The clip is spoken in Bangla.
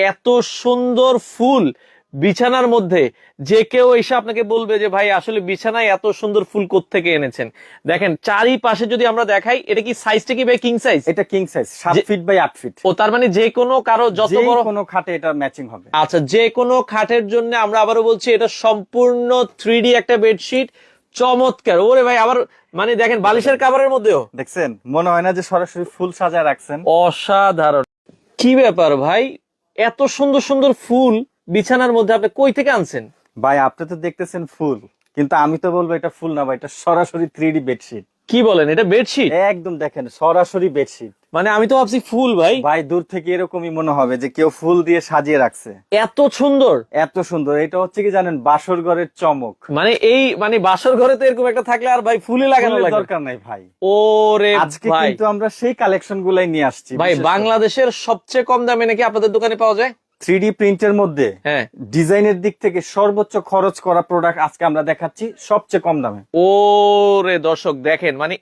এত সুন্দর ফুল বিছানার মধ্যে যে কেউ এসে আপনাকে বলবে যে ভাই আসলে বিছানায় এত সুন্দর ফুল কোত্থেকে এনেছেন। দেখেন চারিপাশে যদি আমরা দেখাই, এটা কি সাইজটা কি ভাই কিং সাইজ? এটা king size 7 feet by 8 feet. ও তার মানে যে কোনো কারো যত যে বড় কোনো খাটে এটা ম্যাচিং হবে। আচ্ছা, যে কোনো খাটের জন্য আমরা আবারও বলছি এটা সম্পূর্ণ 3D একটা বেডশিট, চমৎকার। ওরে ভাই আবার মানে দেখেন বালিশের কাভারের মধ্যেও দেখছেন, মনে হয় না যে সরাসরি ফুল সাজায় রাখছেন। অসাধারণ। কি ব্যাপার ভাই, এত সুন্দর সুন্দর ফুল বিছানার মধ্যে আপনি কই থেকে আনছেন? ভাই আপনি তো দেখতেছেন ফুল, কিন্তু আমি তো বলবো এটা ফুল না ভাই, এটা সরাসরি 3D বেডশিট। কি বলেন, এটা বেডশিট? একদম দেখেন সরাসরি বেডশিট। মানে আমি তো ভাবছি ফুল ভাই। ভাই দূর থেকে এরকমই মনে হবে যে কেউ ফুল দিয়ে সাজিয়ে রাখছে। এত সুন্দর, এত সুন্দর। এটা হচ্ছে কি জানেন, বাসর ঘরের চমক। মানে এই মানে বাসর ঘরে তো এরকম একটা থাকলে আর ভাই ফুলই লাগানো ফুলের লাগে দরকার নাই ভাই। ওরে আজকে ভাই, কিন্তু আমরা সেই কালেকশন গুলাই নিয়ে আসছি ভাই বিশেষ করে। বাংলাদেশের সবচেয়ে কম দামে নাকি আপনাদের দোকানে পাওয়া যায়? 3D প্রিন্টের মধ্যে হ্যাঁ। ডিজাইনের দিক থেকে সর্বোচ্চ খরচ করা প্রোডাক্ট আজকে আমরা দেখাচ্ছি সবচেয়ে কম দামে। ওরে দর্শক দেখেন, মানে